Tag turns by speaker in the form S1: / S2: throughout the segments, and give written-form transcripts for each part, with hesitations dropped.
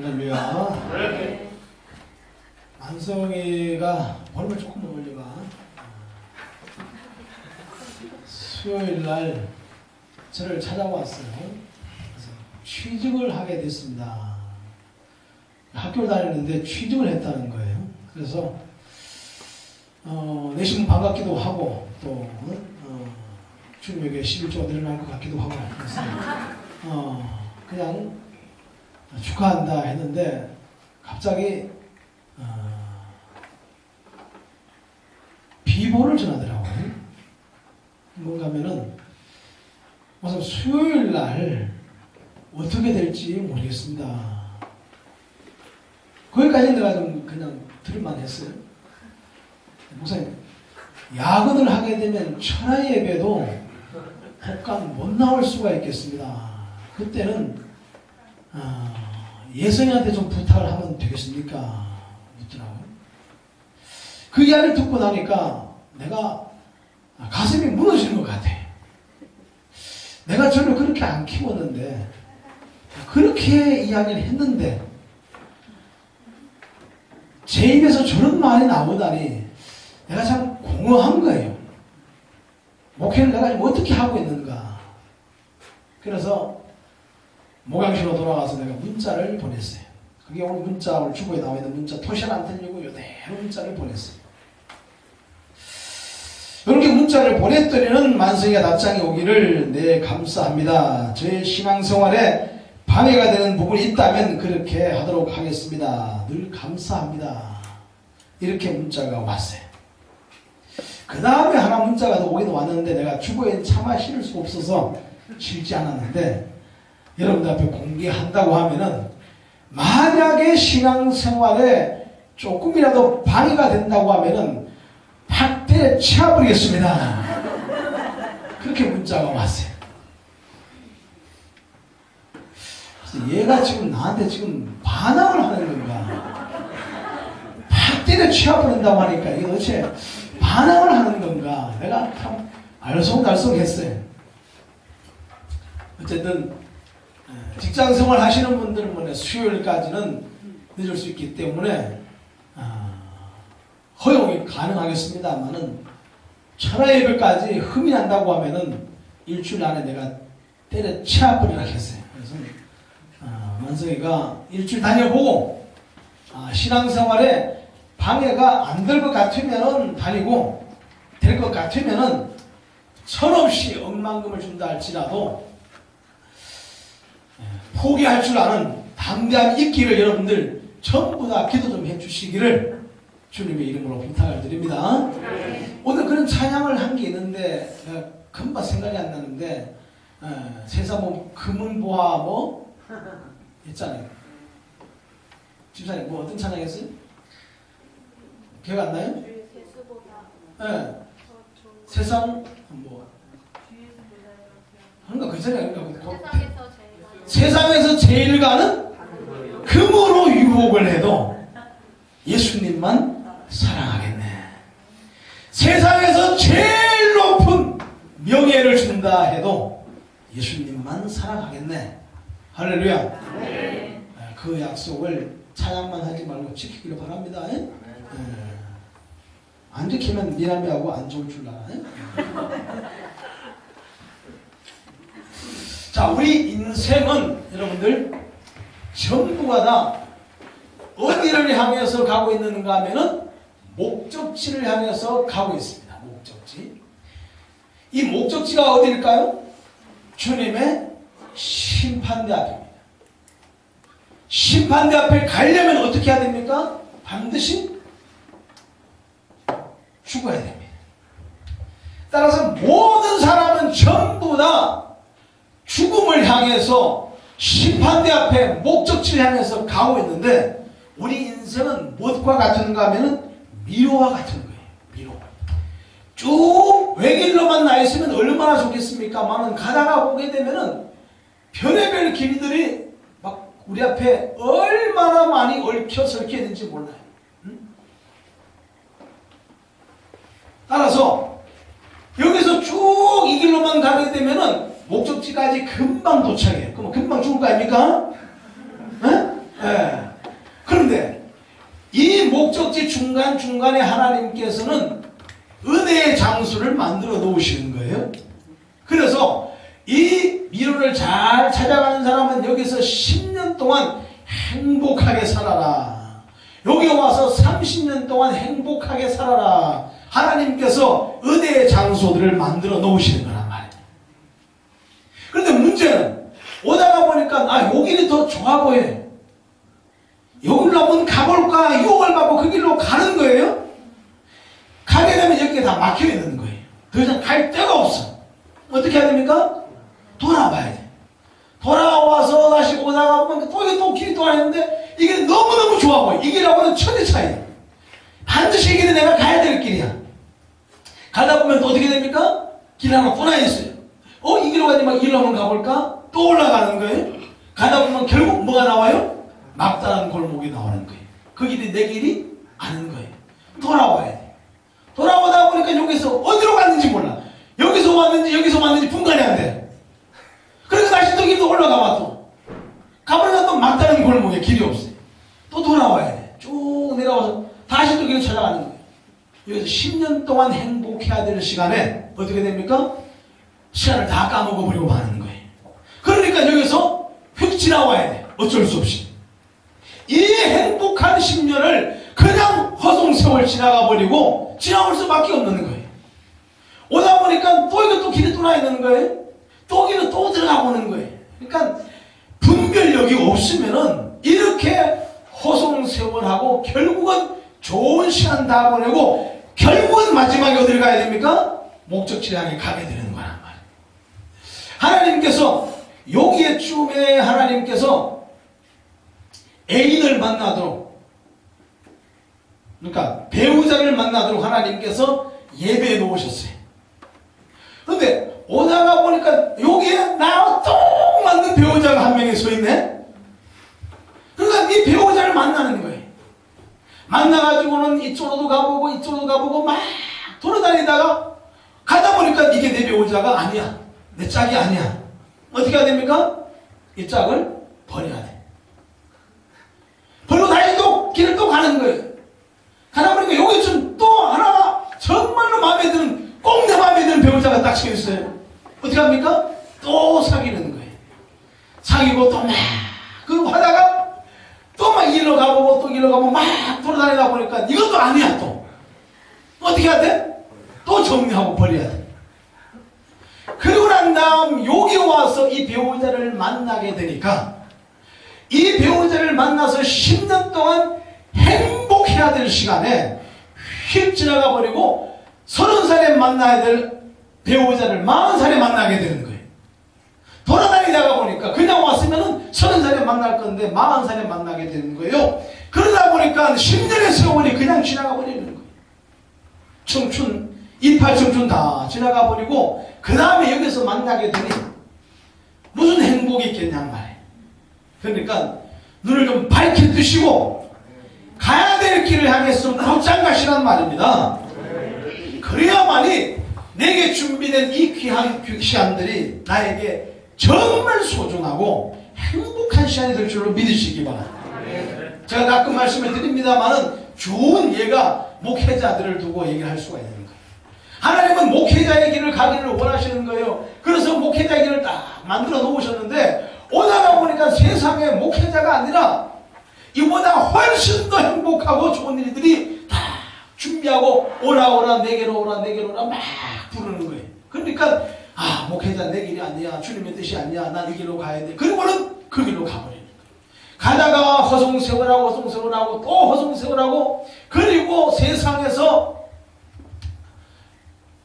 S1: 할렐루야. 네. 만성이가 볼륨을 조금만 올려봐. 수요일 날 저를 찾아왔어요. 그래서 취직을 하게 됐습니다. 학교를 다니는데 취직을 했다는 거예요. 그래서 내심 반갑기도 하고 또 주님에게 11조가 늘어날 것 같기도 하고 그래서 그냥 축하한다 했는데 갑자기 비보를 전하더라고요. 뭔가 하면은 무슨 수요일 날 어떻게 될지 모르겠습니다. 거기까지 내가 좀 그냥 들을만 했어요. 목사님, 야근을 하게 되면 천하의 예배도 혹간 못 나올 수가 있겠습니다. 그때는 예선이한테 좀 부탁을 하면 되겠습니까? 묻더라고요. 그 이야기를 듣고 나니까 내가 가슴이 무너지는 것 같아. 내가 저를 그렇게 안 키웠는데 그렇게 이야기를 했는데 제 입에서 저런 말이 나오다니 내가 참 공허한 거예요. 목회를 내가 지금 어떻게 하고 있는가. 그래서 목양실로 돌아가서 내가 문자를 보냈어요. 그게 오늘 문자, 오늘 주보에 나와 있는 문자, 토시는 안 틀리고 이대로 문자를 보냈어요. 이렇게 문자를 보냈더니는 만성이가 답장이 오기를 네 감사합니다. 저의 신앙생활에 방해가 되는 부분이 있다면 그렇게 하도록 하겠습니다. 늘 감사합니다. 이렇게 문자가 왔어요. 그 다음에 하나 문자가 더 오기도 왔는데 내가 주보에 차마 실을 수가 없어서 실지 않았는데 여러분들 앞에 공개한다고 하면은 만약에 신앙생활에 조금이라도 방해가 된다고 하면은 팍 때려치워버리겠습니다. 그렇게 문자가 왔어요. 그래서 얘가 지금 나한테 지금 반항을 하는 건가? 팍 때려치워버린다고 하니까 이게 도대체 반항을 하는 건가? 내가 참 알쏭달쏭했어요. 어쨌든 직장생활 하시는 분들은 수요일까지는 늦을 수 있기 때문에 허용이 가능하겠습니다만은 천하예배까지 흠이 난다고 하면은 일주일 안에 내가 때려치워버리라 했어요. 그래서 만성이가 일주일 다녀보고 신앙생활에 방해가 안 될 것 같으면은 다니고 될 것 같으면은 철없이 억만금을 준다 할지라도 포기할 줄 아는 담대함이 있기를 여러분들 전부 다 기도 좀 해주시기를 주님의 이름으로 부탁을 드립니다. 오늘 그런 찬양을 한 게 있는데 내가 금방 생각이 안 나는데 세상 뭐 금은보화 뭐 했잖아요. 집사님 뭐 어떤 찬양 했어요? 기억 안 나요? 네. 세상 뭐 그러니까 그 찬양 그러니까 세상에서 제일 가는 금으로 유혹을 해도 예수님만 사랑하겠네. 세상에서 제일 높은 명예를 준다 해도 예수님만 사랑하겠네. 할렐루야. 네. 그 약속을 찬양만 하지 말고 지키기를 바랍니다. 안 지키면 미남이하고 안 좋을 줄 알아. 자, 우리 인생은 여러분들 전부가 다 어디를 향해서 가고 있는가 하면은 목적지를 향해서 가고 있습니다. 목적지. 이 목적지가 어디일까요? 주님의 심판대 앞입니다. 심판대 앞에 가려면 어떻게 해야 됩니까? 반드시 죽어야 됩니다. 따라서 모든 사람은 전부 다 죽음을 향해서 심판대 앞에 목적지를 향해서 가고 있는데 우리 인생은 무엇과 같은가 하면은 미로와 같은 거예요. 미로. 쭉 외길로만 나 있으면 얼마나 좋겠습니까만은 가다가 보게 되면은 별의별 길들이 막 우리 앞에 얼마나 많이 얽혀 설켜 있는지 몰라요. 따라서 여기서 쭉 이 길로만 가게 되면은 목적지까지 금방 도착해요. 그럼 금방 죽을 거 아닙니까? 예. 그런데 이 목적지 중간중간에 하나님께서는 은혜의 장소를 만들어 놓으시는 거예요. 그래서 이 미로를 잘 찾아가는 사람은 여기서 10년 동안 행복하게 살아라. 여기 와서 30년 동안 행복하게 살아라. 하나님께서 은혜의 장소들을 만들어 놓으시는 거란 말이에요. 그런데 문제는 오다가 보니까 여기는 더 좋아 보여. 여기로 한번 가볼까 유혹을 받고 그 길로 가는 거예요. 가게 되면 여기가 다 막혀 있는 거예요. 더 이상 갈 데가 없어. 어떻게 해야 됩니까? 돌아와야 돼. 돌아와서 다시 오다가 보면 또 길이 또 있는데 이게 너무너무 좋아 보여. 이 길하고는 천지 차이야. 반드시 이 길은 내가 가야 될 길이야. 가다 보면 또 어떻게 됩니까? 길 하나 또 나 있어요. 이 길로 가지만 이 길로 한번 가볼까? 또 올라가는 거예요. 가다 보면 결국 뭐가 나와요? 막다른 골목이 나오는 거예요. 그 길이 내 길이 아닌 거예요. 돌아와야 돼. 돌아오다 보니까 여기서 어디로 갔는지 몰라. 여기서 왔는지 분간이 안 돼. 그래서 다시 또 길도 올라가봐 또. 가보니까 또 막다른 골목에 길이 없어요. 또 돌아와야 돼. 쭉 내려와서 다시 또 길을 찾아가는 거예요. 여기서 10년 동안 행복해야 될 시간에 어떻게 됩니까? 시간을 다 까먹어버리고 마는 거예요. 그러니까 여기서 휙 지나와야 돼. 어쩔 수 없이. 이 행복한 10년을 그냥 허송세월 지나가버리고 지나올 수밖에 없는 거예요. 오다 보니까 또 이거 길이 또 나 있는 거예요. 또 길을 또 들어가 보는 거예요. 그러니까 분별력이 없으면은 이렇게 허송세월하고 결국은 좋은 시간 다 보내고 결국은 마지막에 어딜 가야 됩니까? 목적지를 향해 가게 되는 거란 말이에요. 하나님께서 여기에쯤에 하나님께서 애인을 만나도록, 그러니까 배우자를 만나도록 하나님께서 예배해 놓으셨어요. 그런데 오다가 보니까 여기에 나와 딱 맞는 배우자가 한 명이 서 있네. 그러니까 이 배우자를 만나는 거예요. 만나가지고는 이쪽으로도 가보고 막 돌아다니다가 가다 보니까 이게 내 배우자가 아니야. 내 짝이 아니야. 어떻게 해야 됩니까? 이 짝을 버려야 돼. 버리고 다시 또 길을 또 가는 거예요. 가다 보니까 여기쯤 또 하나 정말로 마음에 드는, 꼭 내 마음에 드는 배우자가 딱 서 있어요. 어떻게 합니까? 또 사귀는 거예요. 사귀고 또 막 그러고 하다가 또 막 일로 가보고 또 일로 가보고 막 돌아다니다 보니까 이것도 아니야. 또 어떻게 해야 돼? 또 정리하고 버려야 돼. 그리고 난 다음 여기 와서 이 배우자를 만나게 되니까 이 배우자를 만나서 10년 동안 행복해야 될 시간에 휙 지나가 버리고 30살에 만나야 될 배우자를 40살에 만나게 되는 거예요. 돌아다니다가 보니까 그냥 왔으면은 30살에 만날 건데 40살에 만나게 되는 거예요. 그러다 보니까 10년의 세월이 그냥 지나가 버리는 거예요. 청춘, 이팔 청춘 다 지나가 버리고 그 다음에 여기서 만나게 되니 무슨 행복이 있겠냔 말이에요. 그러니까 눈을 좀 밝게 뜨시고 가야 될 길을 향해서 곧장 가시란 말입니다. 그래야만이 내게 준비된 이 귀한 시간들이 나에게 정말 소중하고 행복한 시간이 될 줄로 믿으시기 바랍니다. 제가 가끔 말씀을 드립니다만은 좋은 예가 목회자들을 두고 얘기를 할 수가 있는 거예요. 하나님은 목회자의 길을 가기를 원하시는 거예요. 그래서 목회자의 길을 딱 만들어 놓으셨는데 오다가 보니까 세상에 목회자가 아니라 이보다 훨씬 더 행복하고 좋은 일들이 다 준비하고 오라 내게로 오라 막 부르는 거예요. 그러니까 목회자 내 길이 아니야, 주님의 뜻이 아니야, 난 이 길로 가야 돼. 그리고는 그 길로 가버리는 거예요. 가다가 허송세월하고 또 허송세월하고 그리고 세상에서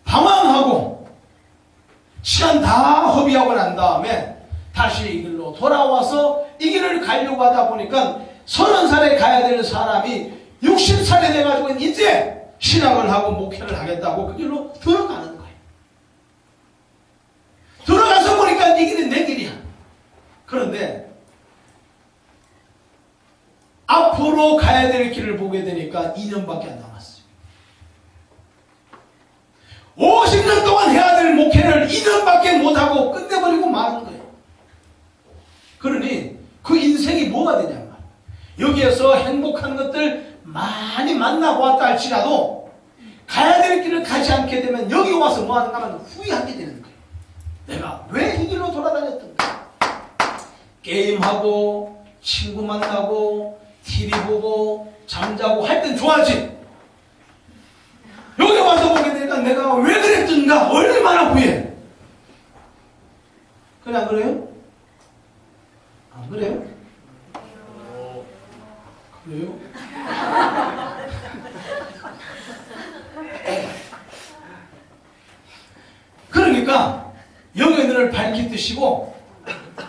S1: 방황하고 시간 다 허비하고 난 다음에 다시 이 길로 돌아와서 이 길을 가려고 하다 보니까 30살에 가야 될 사람이 60살에 돼가지고 이제 신학을 하고 목회를 하겠다고 그 길로 들어가는 거예요. 들어가서 보니까 이 길이 내 길이야. 그런데 앞으로 가야 될 길을 보게 되니까 2년밖에 안 남았어요. 50년 동안 해야 될 목회를 2년밖에 못하고 끝내버리고 마는 거예요. 그러니 그 인생이 뭐가 되냐. 여기에서 행복한 것들 많이 만나보았다 할지라도 가야 될 길을 가지 않게 되면 여기 와서 뭐 하는가 하면 후회하게 되는 거예요. 내가 왜 이 길로 돌아다녔던가. 게임하고 친구 만나고 TV 보고 잠자고 할 땐 좋아하지. 여기 와서 보게 되니까 내가 왜 그랬던가 얼마나 후회해. 그래 안 그래요? 안 그래요? 그래요? 그러니까 영의 눈을 밝히 뜨시고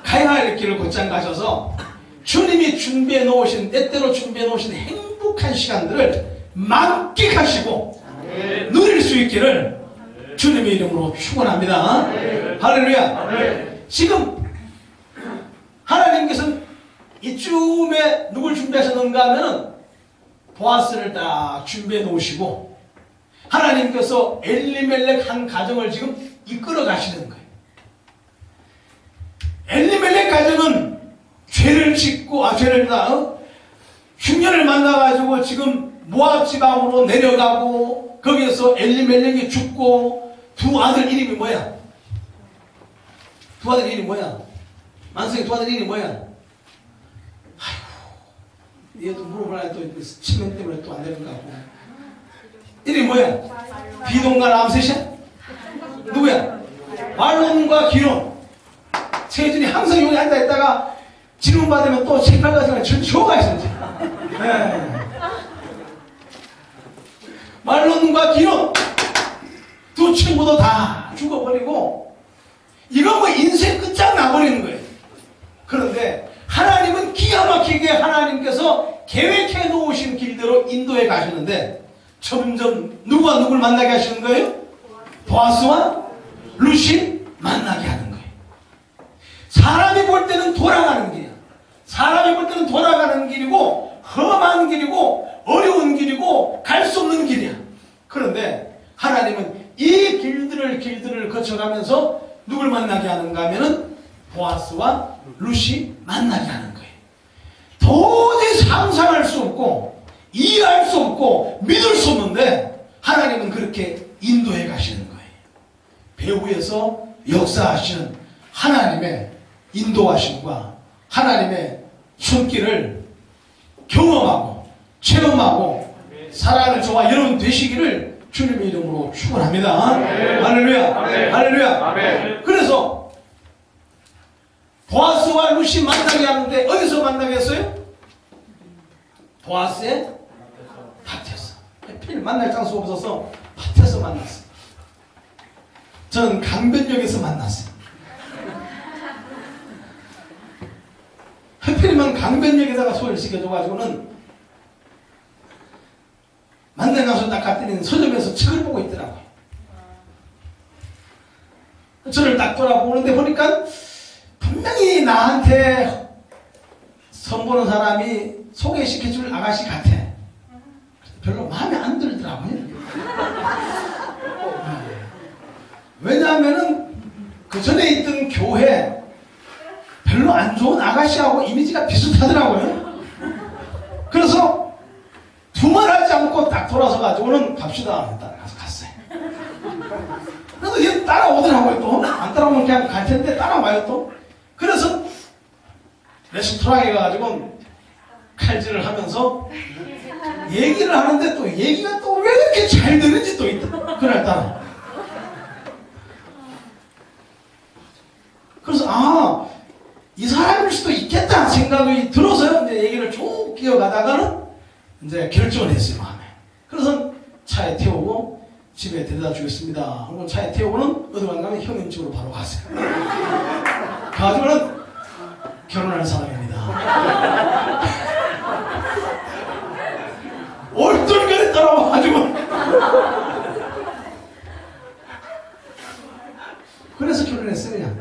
S1: 가야 할 길을 곧장 가셔서 주님이 준비해 놓으신, 때때로 준비해 놓으신 행복한 시간들을 만끽하시고 누릴 수 있기를 주님의 이름으로 축원합니다. 할렐루야. 지금 하나님께서는 이쯤에 누굴 준비하셨는가 하면은 보아스를 딱 준비해 놓으시고 하나님께서 엘리멜렉 한 가정을 지금 이끌어 가시는 거예요. 엘리멜렉 가정은 죄를 짓고 흉년을 만나가지고 지금 모압 지방으로 내려가고 거기에서 엘리멜렉이 죽고 두 아들 이름이 뭐야? 두 아들 이름이 뭐야? 만성의 두 아들 이름이 뭐야? 아이고, 얘도 물어보라 또 치명 때문에 또 안 되는 거 같고. 이름이 뭐야? 비동과 람셋이야? 누구야? 말론과 기론. 세준이 항상 여기 앉아있다가 질문 받으면 또 책팔 가지고 저가 있었지. 네. 말론과 기론 두 친구도 다 죽어버리고 이건 뭐 인생 끝장 나버리는 거예요. 그런데 하나님은 기가 막히게 하나님께서 계획해 놓으신 길대로 인도해 가시는데 점점 누구와 누굴 만나게 하시는 거예요? 보아스와 루시 만나게 하는 거예요. 사람이 볼 때는 돌아가는 길이야. 사람이 볼 때는 돌아가는 길이고 험한 길이고 어려운 길이고 갈 수 없는 길이야. 그런데 하나님은 이 길들을 거쳐가면서 누굴 만나게 하는가 하면은 보아스와 루시 만나게 하는 거예요. 도저히 상상할 수 없고 이해할 수 없고 믿을 수 없는데 하나님은 그렇게 인도해 가시는 거예요. 배후에서 역사하시는 하나님의 인도하심과 하나님의 손길을 경험하고 체험하고 살아가는 저와 여러분 되시기를 주님의 이름으로 축원합니다. 할렐루야. 할렐루야. 그래서 보아스와 루시 만나게 하는데 어디서 만나게 했어요? 보아스의 밭에서. 하필 만날 장소가 없어서 밭에서 만났어요. 저는 강변역에서 만났어요. 하필이면 강변역에다가 소리를 시켜줘가지고는 만난 장소 딱 갔더니 서점에서 책을 보고 있더라고요. 저를 딱 돌아보는데 보니까 분명히 나한테 선보는 사람이 소개시켜줄 아가씨 같아. 별로 마음에 안 들더라고요. 왜냐하면은 그 전에 있던 교회 별로 안 좋은 아가씨하고 이미지가 비슷하더라고요. 그래서 두말하지 않고 딱 돌아서 가지고는 갑시다. 따라가서 갔어요. 그래서 얘 따라오더라고요 또. 안 따라오면 그냥 갈 텐데 따라와요 또. 그래서 레스토랑에 가가지고 칼질을 하면서 얘기를 하는데 또 얘기가 또 왜 이렇게 잘 되는지 또 있다. 그날따라. 그래서 이 사람일 수도 있겠다 생각이 들어서요. 이제 얘기를 쭉 기어가다가는 이제 결정을 했어요, 마음에. 그래서 차에 태우고 집에 데려다 주겠습니다. 그리고 차에 태우고는 어디 가면 형님 집으로 바로 갔어요. 가지고는 결혼할 사람입니다. 얼떨결에 따라와가지고. 그래서 결혼했어요, 그냥.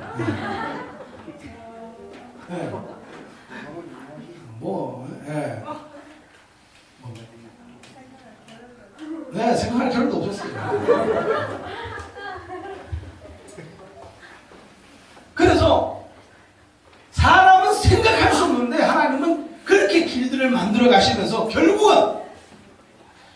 S1: 네. 생각할 겨를도 없었어요. 그래서 사람은 생각할 수 없는데 하나님은 그렇게 길들을 만들어 가시면서 결국은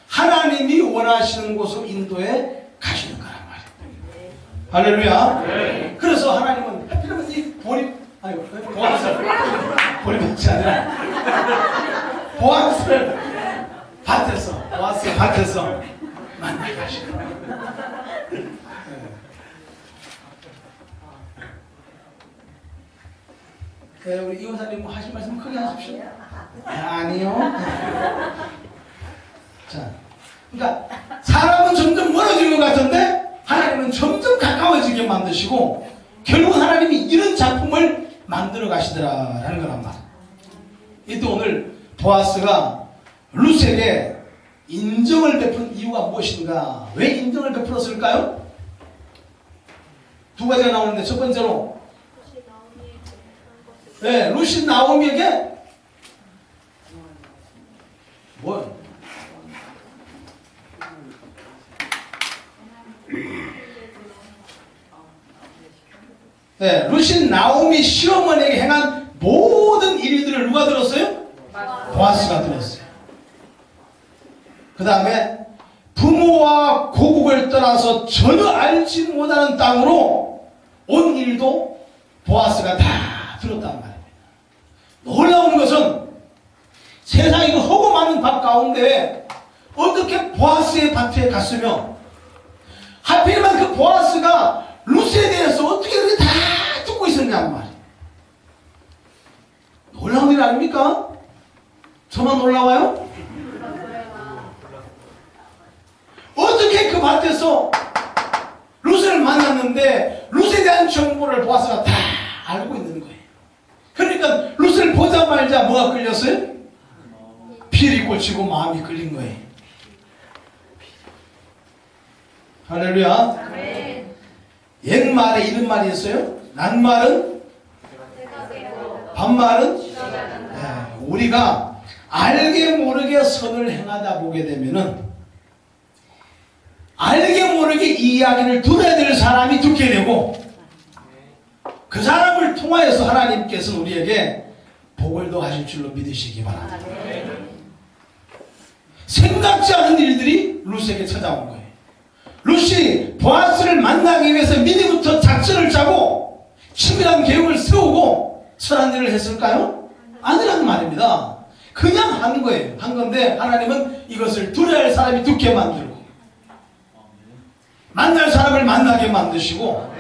S1: 하나님이 원하시는 곳으로 인도해 가시는 거란 말이에요. 할렐루야. 네. 그래서 하나님은 하필이면 이 보아스를 아니라 보아스를 밭에서 만나게 하시는 거예요. 네, 우리 이호사님 뭐 하실 말씀 크게 하십시오. 아니요. 자, 그러니까 사람은 점점 멀어지는 것 같은데 하나님은 점점 가까워지게 만드시고 결국 하나님이 이런 작품을 만들어 가시더라라는 거란 말이에요. 이때 오늘 보아스가 룻에게 인정을 베푼 이유가 무엇인가? 왜 인정을 베풀었을까요? 두 가지가 나오는데 첫 번째로 네, 룻이 나오미에게 뭐? 네, 룻이 나오미 시어머니에게 행한 모든 일들을 누가 들었어요? 보아스가 들었어요. 그 다음에 부모와 고국을 떠나서 전혀 알지 못하는 땅으로 온 일도 보아스가 다 들었단 말입니다. 놀라운 것은 세상에 허구 많은 밭 가운데 어떻게 보아스의 밭에 갔으며 하필이면 그 보아스가 룻에 대해서 어떻게 그렇게 다 듣고 있었냔 말이에요. 놀라운 일 아닙니까? 저만 놀라워요? 어떻게 그 밭에서 룻을 만났는데 룻에 대한 정보를 보아스가 다 알고 있는 거예요. 그러니까 룻을 보자마자 뭐가 끌렸어요? 필이 꽂히고 마음이 끌린 거예요. 할렐루야. 옛말에 이런 말이 있어요. 낱말은 반말은 네, 우리가 알게 모르게 선을 행하다 보게 되면은 알게 모르게 이 이야기를 들어야 될 사람이 듣게 되고 그 사람을 통하여서 하나님께서는 우리에게 복을 더하실 줄로 믿으시기 바랍니다. 생각지 않은 일들이 룻에게 찾아온 거예요. 룻이 보아스를 만나기 위해서 미리부터 작전을 짜고 치밀한 계획을 세우고 선한 일을 했을까요? 아니란 말입니다. 그냥 한 거예요. 한 건데 하나님은 이것을 들어야 할 사람이 듣게 만들고 만날 사람을 만나게 만드시고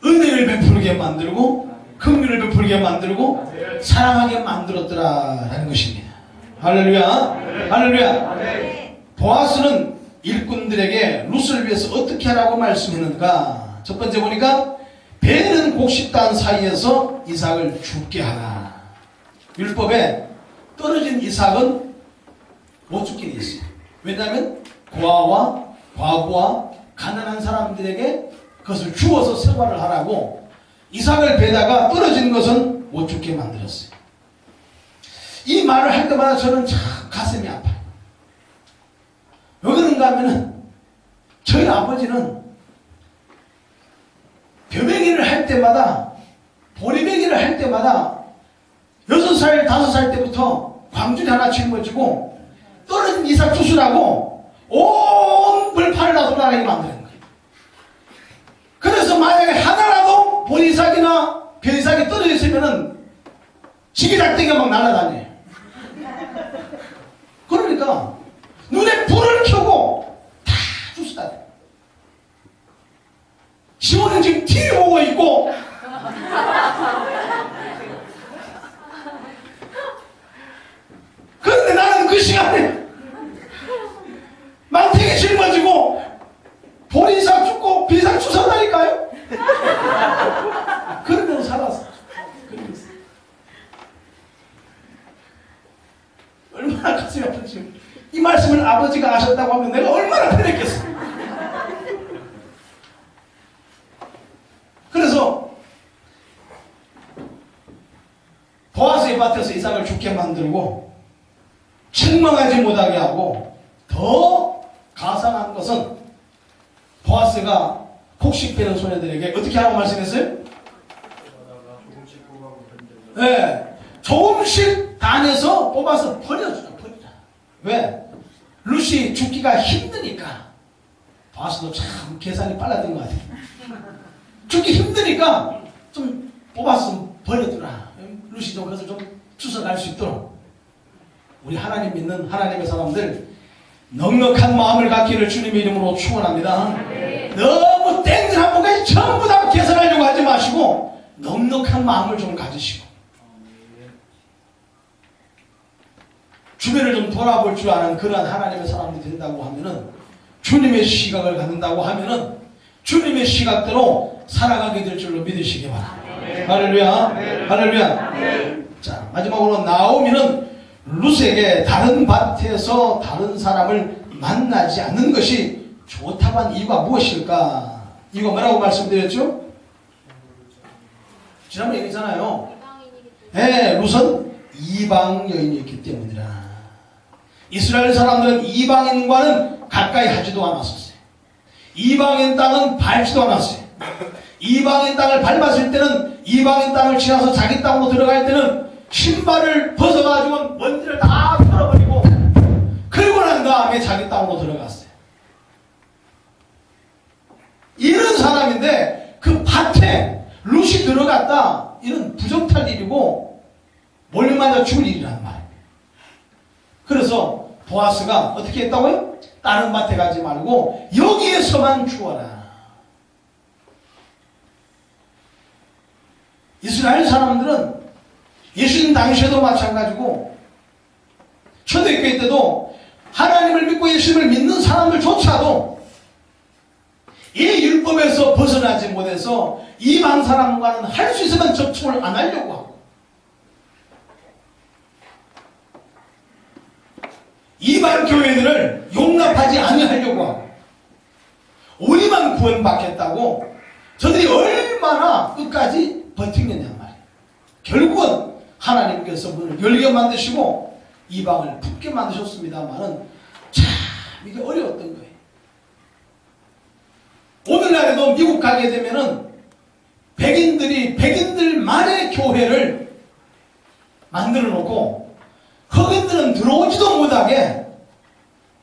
S1: 은혜를 베풀게 만들고 긍휼을 베풀게 만들고 사랑하게 만들었더라라는 것입니다. 할렐루야. 할렐루야. 보아스는 일꾼들에게 룻을 위해서 어떻게 하라고 말씀했는가? 첫 번째 보니까 배는 곡식단 사이에서 이삭을 죽게 하라. 율법에 떨어진 이삭은 못 죽게 돼 있어요. 왜냐하면 고아와 과부와 가난한 사람들에게 그것을 주어서 생활을 하라고 이삭을 베다가 떨어진 것은 못 죽게 만들었어요. 이 말을 할 때마다 저는 참 가슴이 아파요. 왜 그런가 하면은 저희 아버지는 벼베기를 할 때마다 보리베기를 할 때마다 6살, 5살 때부터 광준이 하나 짊어지고 떨어진 이삭 주스라고 온 벌판을 다 돌아다니게 만드는 거예요. 그래서 만약에 하나라도 보리삭이나 벼이삭이 떨어져 있으면은 지기작대기가 막 날아다녀요. 그러니까 눈에 불을 켜고 다 주스다. 시원은 지금 TV 보고 있고 그런데 나는 그 시간에 망태기 짊어지고 보리삭 죽고 비삭 주선다니까요. 그러면서 살았어. 그러면서. 얼마나 가슴이 아픈지. 이 말씀을 아버지가 하셨다고 하면 내가 얼마나 편했겠어. 그래서 보아스의 밭에서 이삭을 죽게 만들고 책망하지 못하게 하고 더 가상한 것은 보아스가 곡식 베는 소녀들에게 어떻게 하라고 말씀했어요? 네, 조금씩 단에서 뽑아서 버려주라. 왜? 룻이 죽기가 힘드니까. 보아스도 참 계산이 빨랐던 것 같아요. 죽기 힘드니까 좀 뽑아서 버려두라. 룻이 좀 그것을 좀 주워갈 수 있도록. 우리 하나님 믿는 하나님의 사람들 넉넉한 마음을 갖기를 주님의 이름으로 축원합니다. 너무 땡들 한 번까지 전부 다 계산하려고 하지 마시고 넉넉한 마음을 좀 가지시고 주변을 좀 돌아볼 줄 아는 그러한 하나님의 사람이 된다고 하면은, 주님의 시각을 갖는다고 하면은 주님의 시각대로 살아가게 될 줄로 믿으시기 바랍니다. 할렐루야. 할렐루야. 자, 마지막으로 나오미는 룻에게 다른 밭에서 다른 사람을 만나지 않는 것이 좋다고 한 이유가 무엇일까? 이유가 뭐라고 말씀드렸죠? 지난번에 얘기했잖아요. 네, 룻은 이방 여인이었기 때문이라. 이스라엘 사람들은 이방인과는 가까이 하지도 않았었어요. 이방인 땅은 밟지도 않았어요. 이방인 땅을 밟았을 때는, 이방인 땅을 지나서 자기 땅으로 들어갈 때는 신발을 벗어가지고 먼지를 다 털어버리고 그리고 난 다음에 자기 땅으로 들어갔어요. 이런 사람인데 그 밭에 룻이 들어갔다, 이는 부정탈 일이고 몰래 맞아 죽을 일이란 말이에요. 그래서 보아스가 어떻게 했다고요? 다른 밭에 가지 말고 여기에서만 주어라. 이스라엘 사람들은 예수님 당시에도 마찬가지고 초대교회 때도 하나님을 믿고 예수님을 믿는 사람들조차도 이 율법에서 벗어나지 못해서 이방 사람과는 할 수 있으면 접촉을 안 하려고 하고, 이방 교회들을 용납하지 아니하려고 하고, 우리만 구원받겠다고 저들이 얼마나 끝까지 버티겠냐 말이에요. 결국은 하나님께서 문을 열게 만드시고 이방을 붙게 만드셨습니다만은 참 이게 어려웠던 거예요. 오늘날에도 미국 가게 되면은 백인들만의 교회를 만들어 놓고 흑인들은 들어오지도 못하게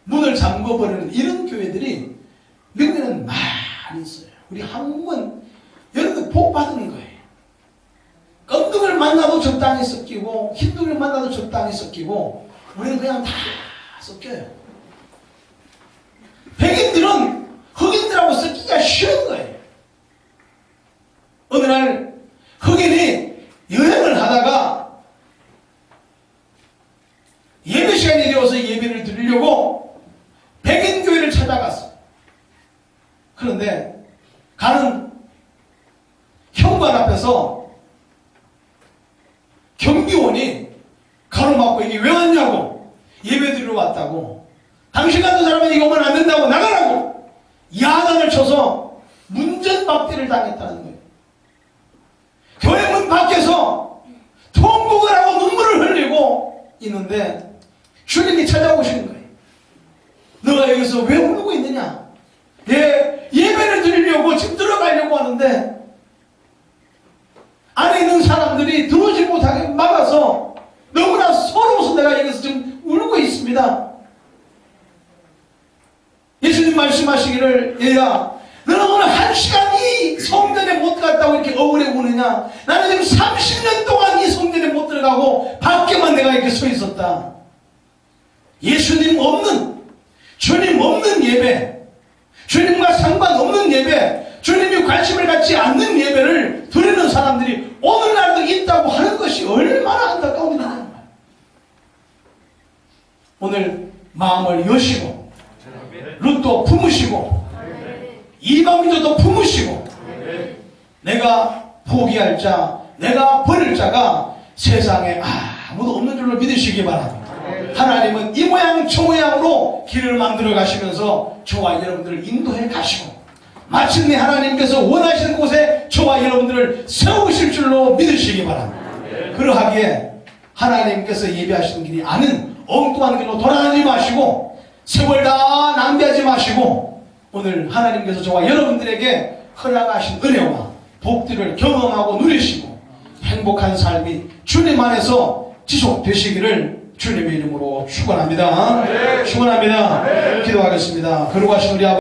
S1: 문을 잠궈버리는 이런 교회들이 미국에는 많이 있어요. 우리 한국은 여러분들 복 받은 거예요. 껌둥이를 만나도 적당히 섞이고 흰둥이를 만나도 적당히 섞이고 우리는 그냥 다 섞여요. 백인들은 흑인들하고 섞기가 쉬운 거예요. 어느 날 흑인이 여행을 하다가 예배 시간이 되어서 예배를 드리려고 백인 교회를 찾아갔어요. 그런데 가는 현관 앞에서 경비원이 가로막고 이게 왜 왔냐고, 예배 드리러 왔다고, 당신 같은 사람은 이거 오면 안 된다고 나가라고 야단을 쳐서 문전박대를 당했다는 거예요. 교회 문 밖에서 통곡을 하고 눈물을 흘리고 있는데 주님이 찾아오시는 거예요. 너가 여기서 왜 울고 있느냐? 예배를 드리려고 지금 들어가려고 하는데 안에 있는 사람들이 들어오지 못하게 막아서 너무나 서러워서 내가 여기서 지금 울고 있습니다. 예수님 말씀하시기를, 얘야 너는 오늘 1시간 이 성전에 못 갔다고 이렇게 억울해 우느냐? 나는 지금 30년 동안 이 성전에 못 들어가고 밖에만 내가 이렇게 서 있었다. 예수님 없는, 주님 없는 예배, 주님과 상관없는 예배, 주님이 관심을 갖지 않는 예배를 드리는 사람들이 오늘날도 있다고 하는 것이 얼마나 안타까운 일이냐. 오늘 마음을 여시고 룻도 품으시고 이방민족도 품으시고 내가 포기할 자, 내가 버릴 자가 세상에 아무도 없는 줄로 믿으시기 바랍니다. 하나님은 이 모양 저 모양으로 길을 만들어 가시면서 저와 여러분들을 인도해 가시고 마침내 하나님께서 원하시는 곳에 저와 여러분들을 세우실 줄로 믿으시기 바랍니다. 그러하기에 하나님께서 예배하시는 길이 아닌 엉뚱한 길로 돌아다니지 마시고 세월 다 낭비하지 마시고 오늘 하나님께서 저와 여러분들에게 허락하신 은혜와 복들을 경험하고 누리시고 행복한 삶이 주님 안에서 지속되시기를 주님의 이름으로 축원합니다. 축원합니다. 기도하겠습니다. 거룩하신 우리 아버지